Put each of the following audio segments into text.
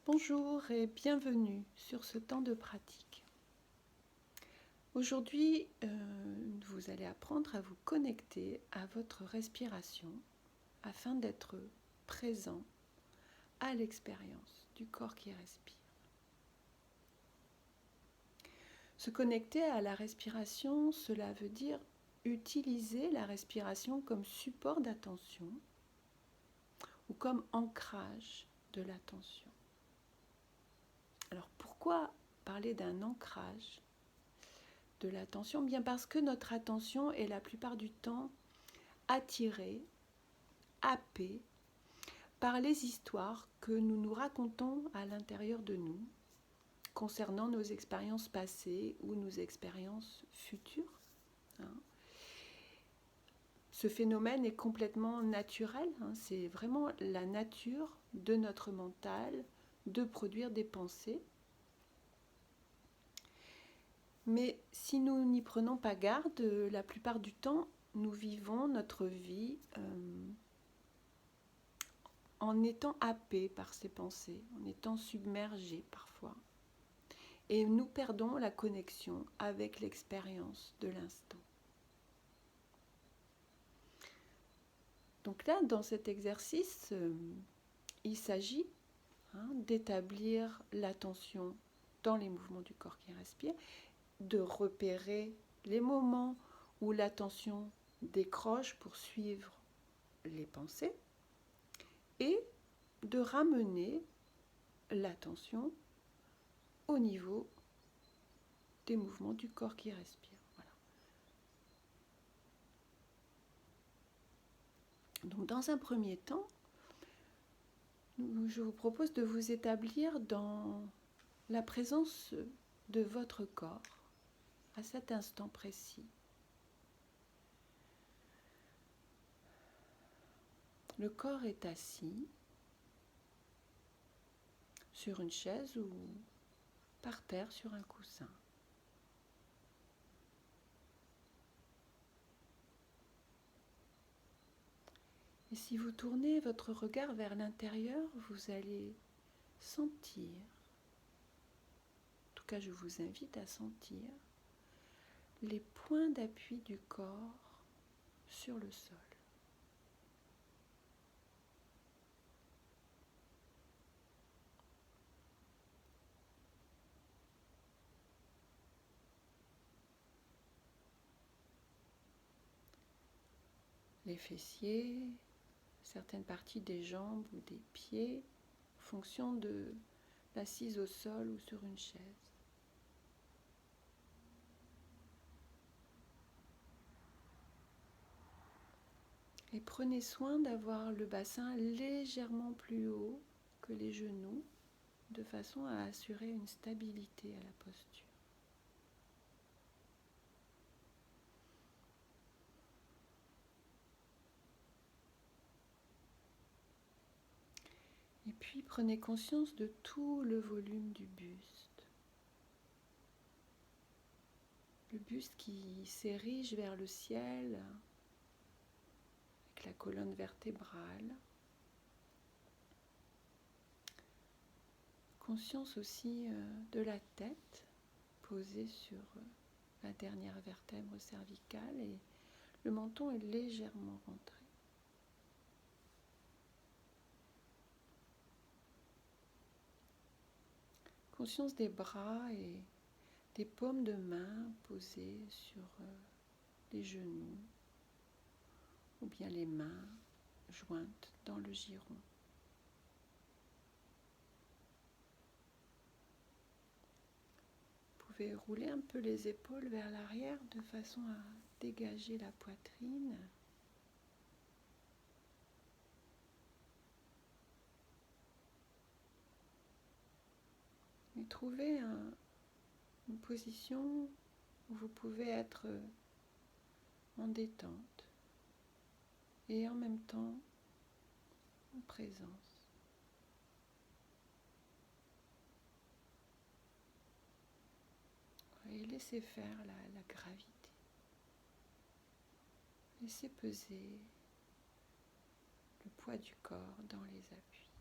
Bonjour et bienvenue sur ce temps de pratique. Aujourd'hui, vous allez apprendre à vous connecter à votre respiration afin d'être présent à l'expérience du corps qui respire. Se connecter à la respiration, cela veut dire utiliser la respiration comme support d'attention ou comme ancrage de l'attention. Alors pourquoi parler d'un ancrage de l'attention? Bien parce que notre attention est la plupart du temps attirée, happée par les histoires que nous nous racontons à l'intérieur de nous concernant nos expériences passées ou nos expériences futures. Ce phénomène est complètement naturel, c'est vraiment la nature de notre mental de produire des pensées. Mais si nous n'y prenons pas garde, la plupart du temps, nous vivons notre vie en étant happés par ces pensées, en étant submergés parfois. Et nous perdons la connexion avec l'expérience de l'instant. Donc là, dans cet exercice, il s'agit d'établir l'attention dans les mouvements du corps qui respire, de repérer les moments où l'attention décroche pour suivre les pensées et de ramener l'attention au niveau des mouvements du corps qui respire. Voilà. Donc dans un premier temps, je vous propose de vous établir dans la présence de votre corps à cet instant précis. Le corps est assis sur une chaise ou par terre sur un coussin. Et si vous tournez votre regard vers l'intérieur, vous allez sentir, en tout cas je vous invite à sentir, les points d'appui du corps sur le sol. Les fessiers, certaines parties des jambes ou des pieds, en fonction de l'assise au sol ou sur une chaise. Et prenez soin d'avoir le bassin légèrement plus haut que les genoux, de façon à assurer une stabilité à la posture. Et puis prenez conscience de tout le volume du buste. Le buste qui s'érige vers le ciel avec la colonne vertébrale. Conscience aussi de la tête posée sur la dernière vertèbre cervicale et le menton est légèrement rentré. Conscience des bras et des paumes de main posées sur les genoux ou bien les mains jointes dans le giron. Vous pouvez rouler un peu les épaules vers l'arrière de façon à dégager la poitrine. Et trouvez une position où vous pouvez être en détente et en même temps en présence. Et laissez faire la gravité. Laissez peser le poids du corps dans les appuis.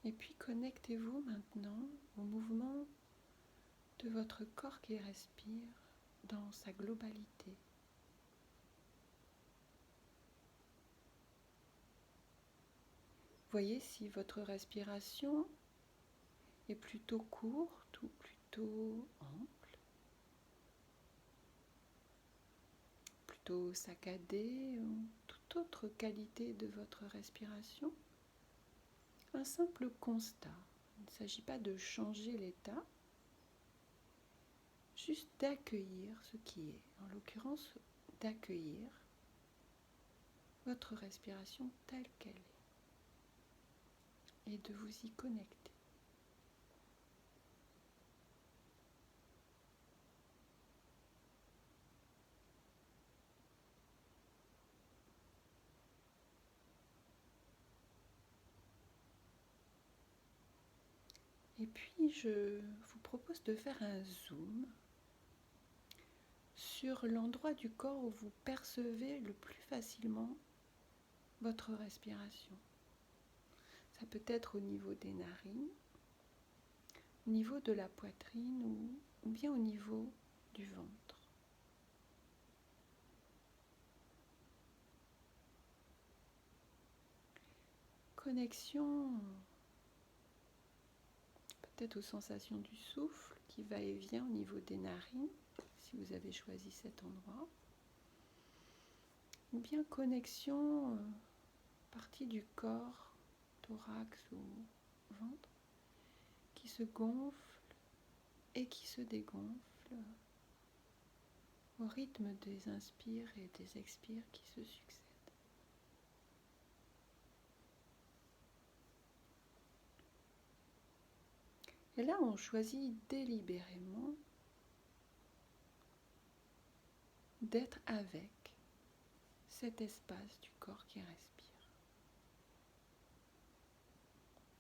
Et puis connectez-vous maintenant au mouvement de votre corps qui respire dans sa globalité. Voyez si votre respiration est plutôt courte ou plutôt ample, plutôt saccadée ou toute autre qualité de votre respiration. Un simple constat. Il ne s'agit pas de changer l'état, juste d'accueillir ce qui est. En l'occurrence, d'accueillir votre respiration telle qu'elle est et de vous y connecter. Et puis, je vous propose de faire un zoom sur l'endroit du corps où vous percevez le plus facilement votre respiration. Ça peut être au niveau des narines, au niveau de la poitrine ou bien au niveau du ventre. Connexion peut-être aux sensations du souffle qui va et vient au niveau des narines, si vous avez choisi cet endroit. Ou bien connexion partie du corps, thorax ou ventre, qui se gonfle et qui se dégonfle au rythme des inspires et des expires qui se succèdent. Et là, on choisit délibérément d'être avec cet espace du corps qui respire,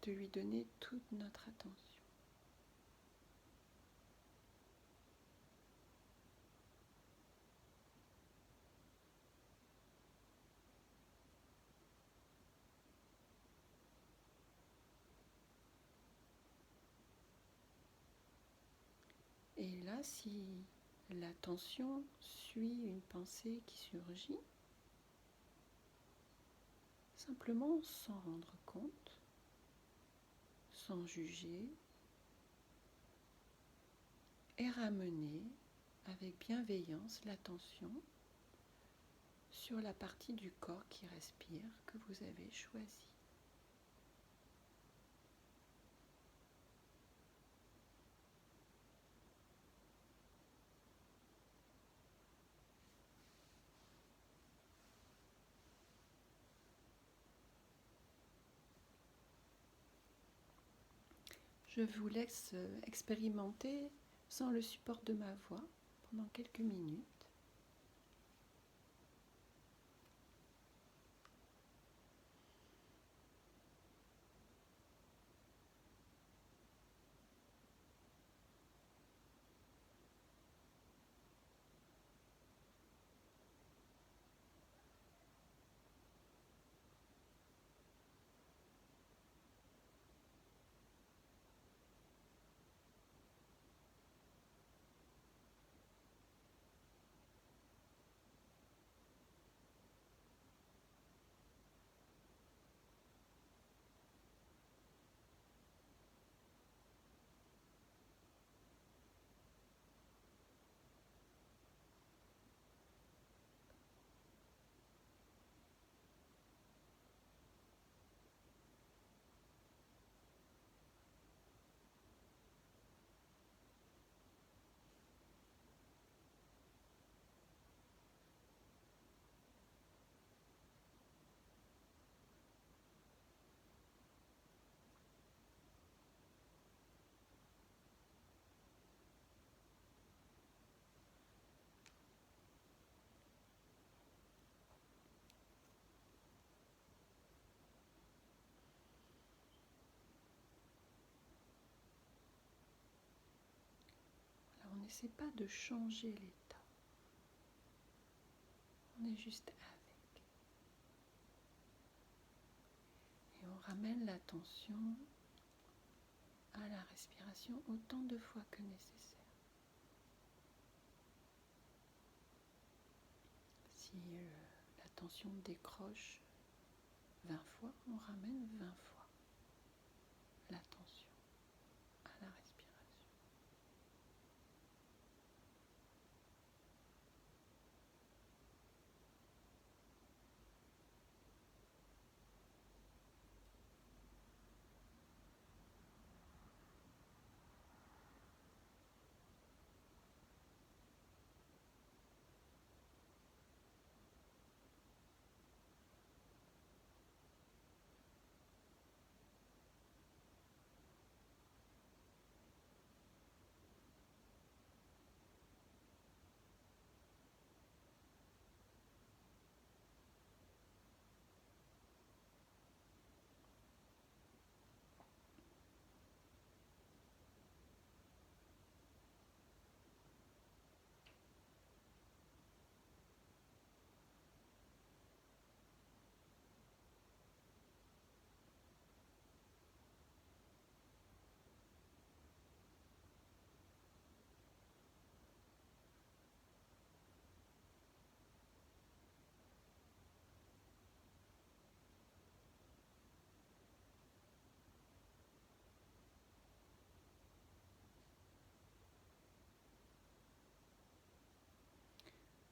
de lui donner toute notre attention. Et là, si l'attention suit une pensée qui surgit, simplement s'en rendre compte, sans juger, et ramener avec bienveillance l'attention sur la partie du corps qui respire que vous avez choisie. Je vous laisse expérimenter sans le support de ma voix pendant quelques minutes. Alors, on n'essaie pas de changer l'état, on est juste avec. Et on ramène l'attention à la respiration autant de fois que nécessaire. Si la tension décroche 20 fois, on ramène 20 fois l'attention à la respiration.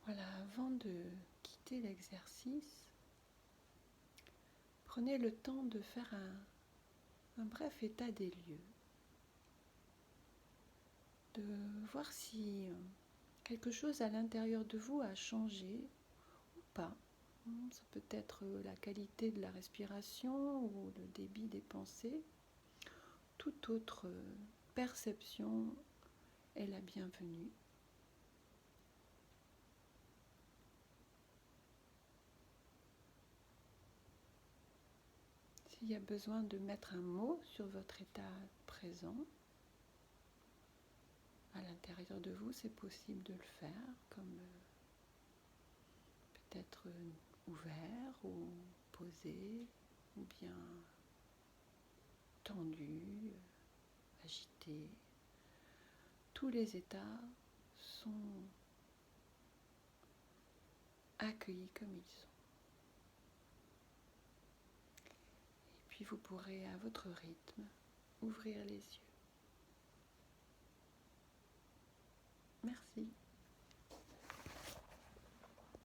Voilà, avant de quitter l'exercice, prenez le temps de faire un bref état des lieux, de voir si quelque chose à l'intérieur de vous a changé ou pas. Ça peut être la qualité de la respiration ou le débit des pensées. Toute autre perception est la bienvenue. S'il y a besoin de mettre un mot sur votre état présent, à l'intérieur de vous, c'est possible de le faire, comme peut-être ouvert ou posé, ou bien tendu, agité. Tous les états sont accueillis comme ils sont. Et puis vous pourrez, à votre rythme, ouvrir les yeux.